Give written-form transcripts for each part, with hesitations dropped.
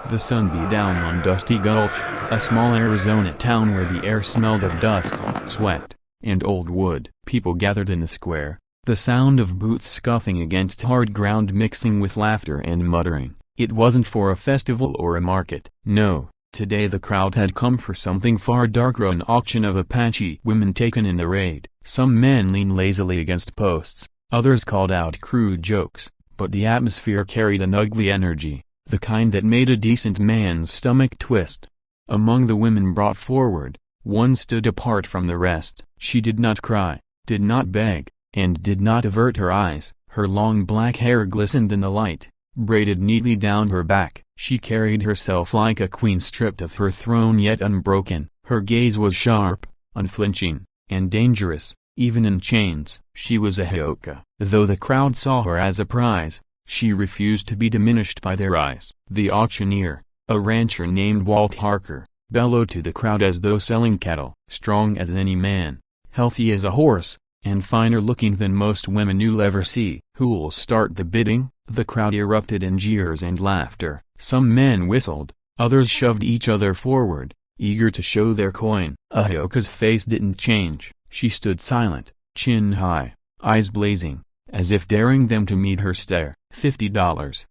The sun beat down on Dusty Gulch, a small Arizona town where the air smelled of dust, sweat, and old wood. People gathered in the square, the sound of boots scuffing against hard ground mixing with laughter and muttering. It wasn't for a festival or a market. No, today the crowd had come for something far darker, an auction of Apache women taken in the raid. Some men leaned lazily against posts, others called out crude jokes, but the atmosphere carried an ugly energy, the kind that made a decent man's stomach twist. Among the women brought forward, one stood apart from the rest. She did not cry, did not beg, and did not avert her eyes. Her long black hair glistened in the light, braided neatly down her back. She carried herself like a queen stripped of her throne yet unbroken. Her gaze was sharp, unflinching, and dangerous, even in chains. She was a Hyoka. Though the crowd saw her as a prize, she refused to be diminished by their eyes. The auctioneer, a rancher named Walt Harker, bellowed to the crowd as though selling cattle. Strong as any man, healthy as a horse, and finer looking than most women you'll ever see. "Who'll start the bidding?" The crowd erupted in jeers and laughter. Some men whistled, others shoved each other forward, eager to show their coin. Ahyoka's face didn't change. She stood silent, chin high, eyes blazing, as if daring them to meet her stare. $50,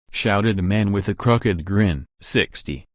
shouted a man with a crooked grin. 60,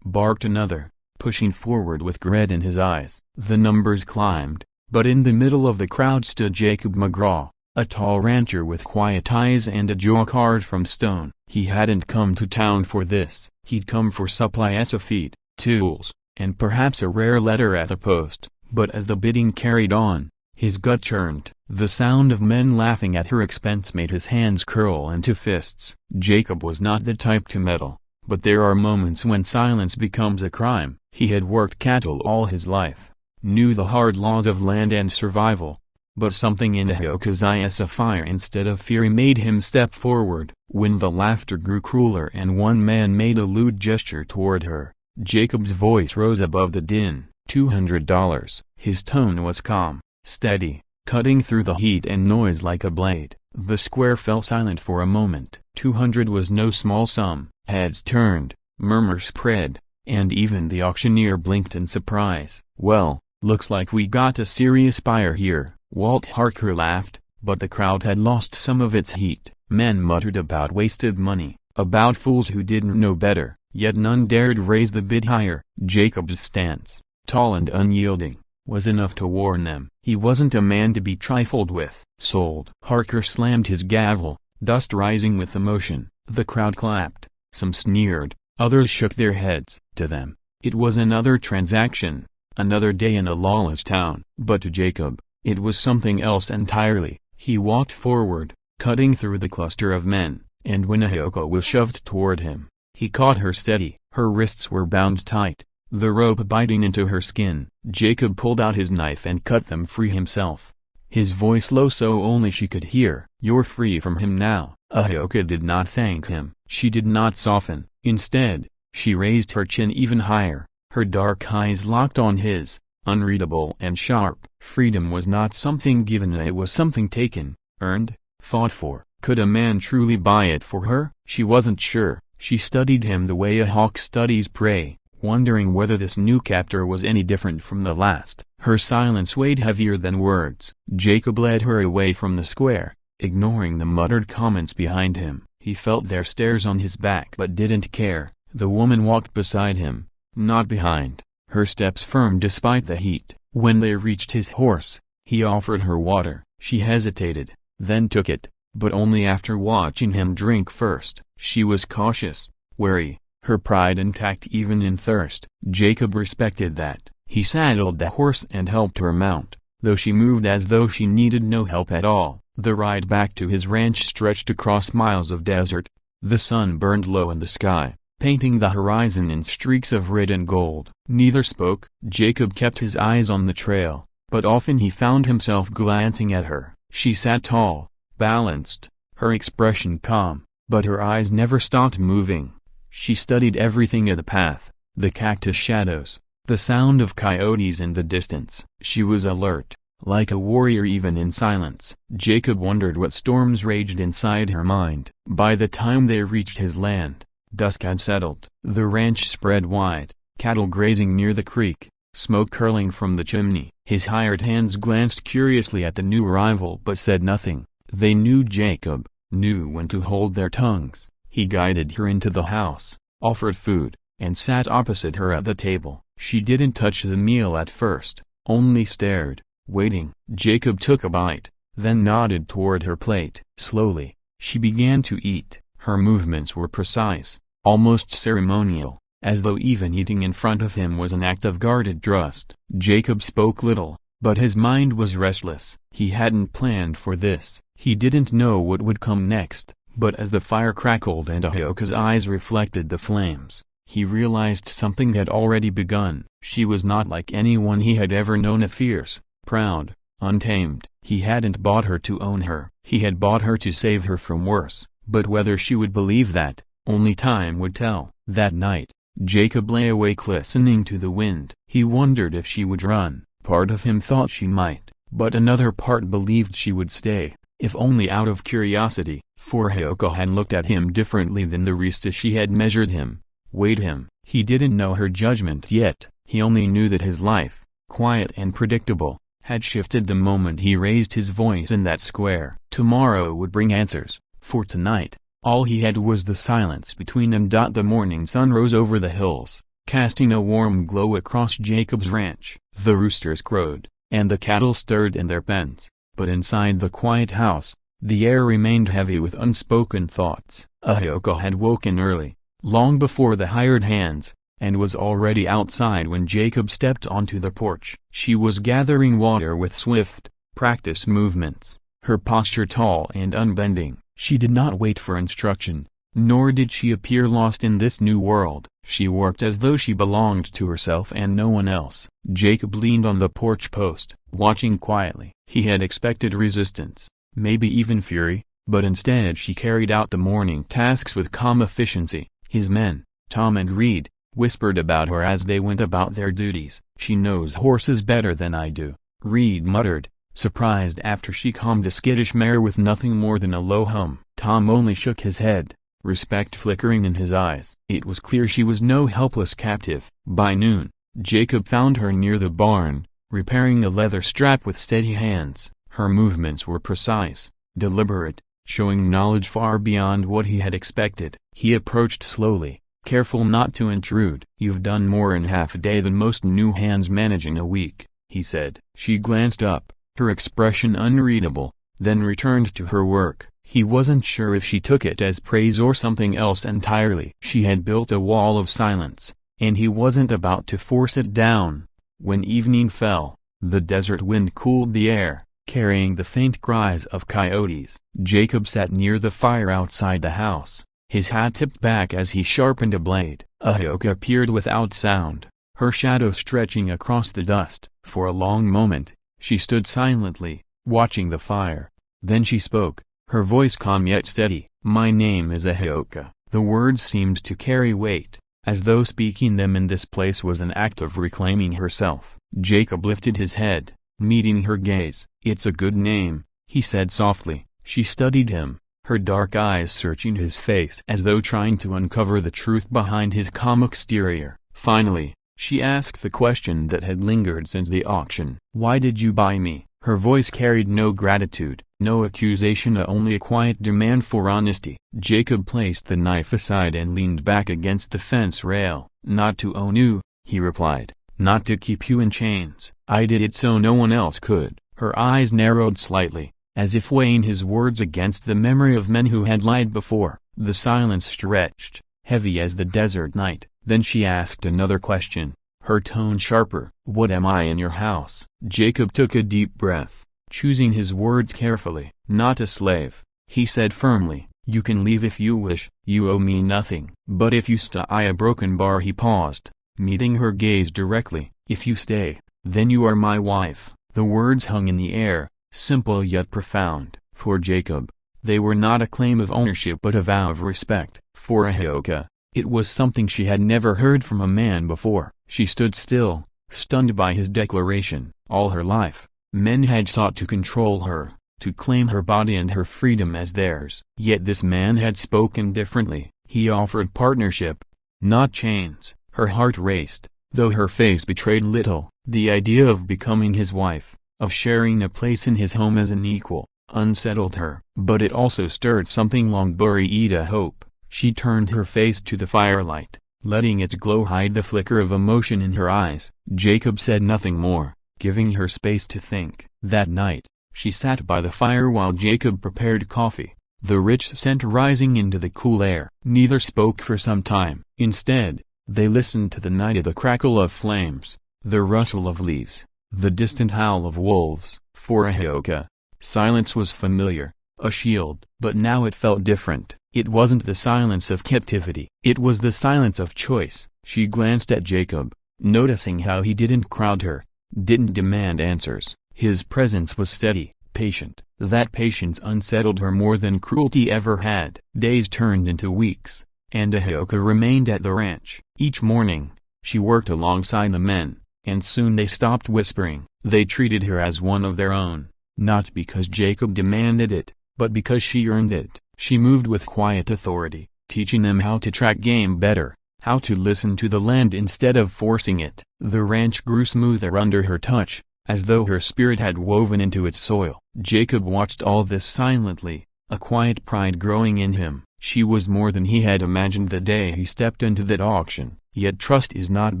barked another, pushing forward with dread in his eyes. The numbers climbed, but in the middle of the crowd stood Jacob McGraw, a tall rancher with quiet eyes and a jaw carved from stone. He hadn't come to town for this. He'd come for supplies of feed, tools, and perhaps a rare letter at the post. But as the bidding carried on, his gut churned. The sound of men laughing at her expense made his hands curl into fists. Jacob was not the type to meddle, but there are moments when silence becomes a crime. He had worked cattle all his life, knew the hard laws of land and survival, but something in Ahyoka's eyes, a fire instead of fury, made him step forward. When the laughter grew crueler and one man made a lewd gesture toward her, Jacob's voice rose above the din. $200. His tone was calm, steady, cutting through the heat and noise like a blade. The square fell silent for a moment. 200 was no small sum. Heads turned, murmurs spread, and even the auctioneer blinked in surprise. "Well, looks like we got a serious buyer here." Walt Harker laughed, but the crowd had lost some of its heat. Men muttered about wasted money, about fools who didn't know better, yet none dared raise the bid higher. Jacob's stance, tall and unyielding, was enough to warn them. He wasn't a man to be trifled with. "Sold." Harker slammed his gavel, dust rising with emotion. The crowd clapped, some sneered, others shook their heads. To them, it was another transaction, another day in a lawless town. But to Jacob, it was something else entirely. He walked forward, cutting through the cluster of men, and when Ahyoka was shoved toward him, he caught her steady. Her wrists were bound tight, the rope biting into her skin. Jacob pulled out his knife and cut them free himself, his voice low so only she could hear. "You're free from him now." Ahyoka did not thank him. She did not soften. Instead, she raised her chin even higher, her dark eyes locked on his, unreadable and sharp. Freedom was not something given, it was something taken, earned, fought for. Could a man truly buy it for her? She wasn't sure. She studied him the way a hawk studies prey, wondering whether this new captor was any different from the last. Her silence weighed heavier than words. Jacob led her away from the square, ignoring the muttered comments behind him. He felt their stares on his back but didn't care. The woman walked beside him, not behind, her steps firm despite the heat. When they reached his horse, he offered her water. She hesitated, then took it, but only after watching him drink first. She was cautious, wary, her pride intact even in thirst. Jacob respected that. He saddled the horse and helped her mount, though she moved as though she needed no help at all. The ride back to his ranch stretched across miles of desert. The sun burned low in the sky, painting the horizon in streaks of red and gold. Neither spoke. Jacob kept his eyes on the trail, but often he found himself glancing at her. She sat tall, balanced, her expression calm, but her eyes never stopped moving. She studied everything of the path, the cactus shadows, the sound of coyotes in the distance. She was alert, like a warrior even in silence. Jacob wondered what storms raged inside her mind. By the time they reached his land, Dusk had settled. The ranch spread wide, cattle grazing near the creek, smoke curling from the chimney. His hired hands glanced curiously at the new arrival but said nothing. They knew Jacob, knew when to hold their tongues. He guided her into the house, offered food, and sat opposite her at the table. She didn't touch the meal at first, only stared, waiting. Jacob took a bite, then nodded toward her plate. Slowly, she began to eat. Her movements were precise, almost ceremonial, as though even eating in front of him was an act of guarded trust. Jacob spoke little, but his mind was restless. He hadn't planned for this. He didn't know what would come next, but as the fire crackled and Ahioka's eyes reflected the flames, he realized something had already begun. She was not like anyone he had ever known, a fierce, proud, untamed. He hadn't bought her to own her. He had bought her to save her from worse. But whether she would believe that, only time would tell. That night, Jacob lay awake listening to the wind. He wondered if she would run. Part of him thought she might, but another part believed she would stay, if only out of curiosity, for Ahioka had looked at him differently than the Rista she had measured him, weighed him. He didn't know her judgment yet. He only knew that his life, quiet and predictable, had shifted the moment he raised his voice in that square. Tomorrow would bring answers. For tonight, all he had was the silence between them. The morning sun rose over the hills, casting a warm glow across Jacob's ranch. The roosters crowed, and the cattle stirred in their pens, but inside the quiet house, the air remained heavy with unspoken thoughts. Ahioka had woken early, long before the hired hands, and was already outside when Jacob stepped onto the porch. She was gathering water with swift, practiced movements, her posture tall and unbending. She did not wait for instruction, nor did she appear lost in this new world. She worked as though she belonged to herself and no one else. Jacob leaned on the porch post, watching quietly. He had expected resistance, maybe even fury, but instead she carried out the morning tasks with calm efficiency. His men, Tom and Reed, whispered about her as they went about their duties. "She knows horses better than I do," Reed muttered, surprised after she calmed a skittish mare with nothing more than a low hum. Tom only shook his head, respect flickering in his eyes. It was clear she was no helpless captive. By noon, Jacob found her near the barn, repairing a leather strap with steady hands. Her movements were precise, deliberate, showing knowledge far beyond what he had expected. He approached slowly, careful not to intrude. "You've done more in half a day than most new hands manage in a week," he said. She glanced up, her expression unreadable, then returned to her work. He wasn't sure if she took it as praise or something else entirely. She had built a wall of silence, and he wasn't about to force it down. When evening fell, the desert wind cooled the air, carrying the faint cries of coyotes. Jacob sat near the fire outside the house, his hat tipped back as he sharpened a blade. Ahioka appeared without sound, her shadow stretching across the dust. For a long moment, she stood silently, watching the fire. Then she spoke, her voice calm yet steady. "My name is Ahioka." The words seemed to carry weight, as though speaking them in this place was an act of reclaiming herself. Jacob lifted his head, meeting her gaze. "It's a good name," he said softly. She studied him, her dark eyes searching his face as though trying to uncover the truth behind his calm exterior. Finally, she asked the question that had lingered since the auction. "Why did you buy me?" Her voice carried no gratitude, no accusation, only a quiet demand for honesty. Jacob placed the knife aside and leaned back against the fence rail. "Not to own you," he replied, "not to keep you in chains. I did it so no one else could." Her eyes narrowed slightly, as if weighing his words against the memory of men who had lied before. The silence stretched, heavy as the desert night. Then she asked another question, her tone sharper. "What am I in your house?" Jacob took a deep breath, choosing his words carefully. "Not a slave," he said firmly. "You can leave if you wish. You owe me nothing. But if you stay," a broken bar. He paused, meeting her gaze directly. "If you stay, then you are my wife." The words hung in the air, simple yet profound. For Jacob, they were not a claim of ownership but a vow of respect. For Ahioka, it was something she had never heard from a man before. She stood still, stunned by his declaration. All her life, men had sought to control her, to claim her body and her freedom as theirs. Yet this man had spoken differently. He offered partnership, not chains. Her heart raced, though her face betrayed little. The idea of becoming his wife, of sharing a place in his home as an equal, unsettled her. But it also stirred something long buried, a hope. She turned her face to the firelight, letting its glow hide the flicker of emotion in her eyes. Jacob said nothing more, giving her space to think. That night, she sat by the fire while Jacob prepared coffee, the rich scent rising into the cool air. Neither spoke for some time. Instead, they listened to the night, of the crackle of flames, the rustle of leaves, the distant howl of wolves. For Ahoka, silence was familiar, a shield. But now it felt different. It wasn't the silence of captivity. It was the silence of choice. She glanced at Jacob, noticing how he didn't crowd her, didn't demand answers. His presence was steady, patient. That patience unsettled her more than cruelty ever had. Days turned into weeks, and Ahoka remained at the ranch. Each morning, she worked alongside the men, and soon they stopped whispering. They treated her as one of their own, not because Jacob demanded it, but because she earned it. She moved with quiet authority, teaching them how to track game better, how to listen to the land instead of forcing it. The ranch grew smoother under her touch, as though her spirit had woven into its soil. Jacob watched all this silently, a quiet pride growing in him. She was more than he had imagined the day he stepped into that auction. Yet trust is not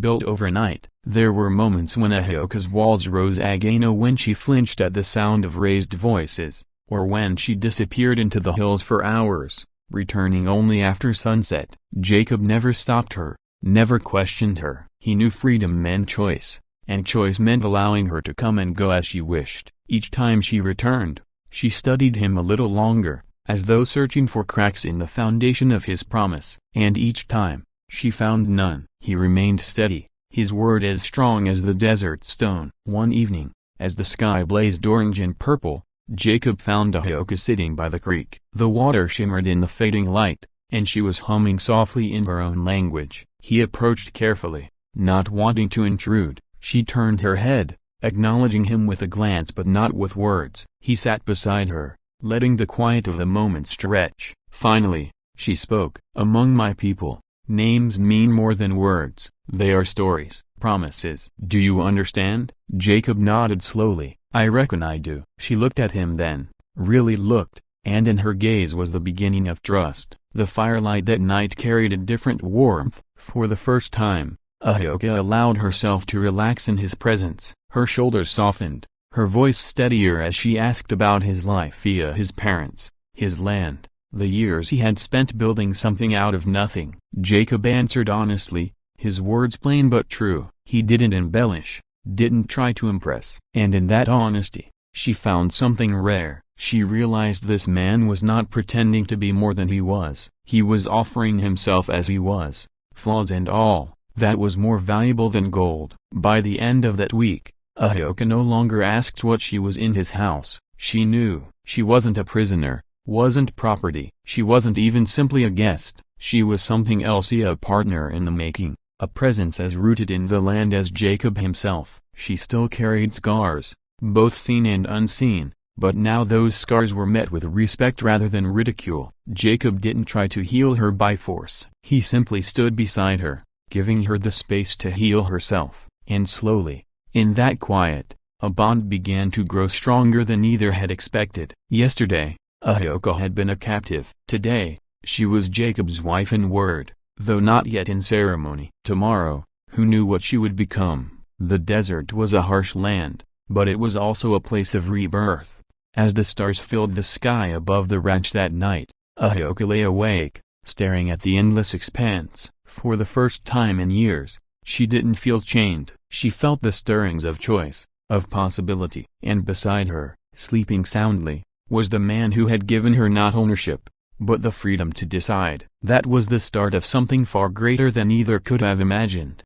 built overnight. There were moments when Ahoka's walls rose again, when she flinched at the sound of raised voices, or when she disappeared into the hills for hours, returning only after sunset. Jacob never stopped her, never questioned her. He knew freedom meant choice, and choice meant allowing her to come and go as she wished. Each time she returned, she studied him a little longer, as though searching for cracks in the foundation of his promise. And each time, she found none. He remained steady, his word as strong as the desert stone. One evening, as the sky blazed orange and purple, Jacob found Ahoka sitting by the creek. The water shimmered in the fading light, and she was humming softly in her own language. He approached carefully, not wanting to intrude. She turned her head, acknowledging him with a glance but not with words. He sat beside her, letting the quiet of the moment stretch. Finally, she spoke. "Among my people, names mean more than words. They are stories, promises. Do you understand?" Jacob nodded slowly. "I reckon I do." She looked at him then, really looked, and in her gaze was the beginning of trust. The firelight that night carried a different warmth. For the first time, Ahoka allowed herself to relax in his presence. Her shoulders softened, her voice steadier as she asked about his life via his parents, his land, the years he had spent building something out of nothing. Jacob answered honestly, his words plain but true. He didn't embellish, didn't try to impress. And in that honesty, she found something rare. She realized this man was not pretending to be more than he was. He was offering himself as he was, flaws and all. That was more valuable than gold. By the end of that week, Ahoka no longer asked what she was in his house. She knew she wasn't a prisoner, wasn't property. She wasn't even simply a guest. She was something else, a partner in the making, a presence as rooted in the land as Jacob himself. She still carried scars, both seen and unseen, but now those scars were met with respect rather than ridicule. Jacob didn't try to heal her by force. He simply stood beside her, giving her the space to heal herself. And slowly, in that quiet, a bond began to grow stronger than either had expected. Yesterday, Ahoka had been a captive. Today, she was Jacob's wife in word, though not yet in ceremony. Tomorrow, who knew what she would become? The desert was a harsh land, but it was also a place of rebirth. As the stars filled the sky above the ranch that night, Ahoka lay awake, staring at the endless expanse. For the first time in years, she didn't feel chained. She felt the stirrings of choice, of possibility. And beside her, sleeping soundly, was the man who had given her not ownership, but the freedom to decide. That was the start of something far greater than either could have imagined.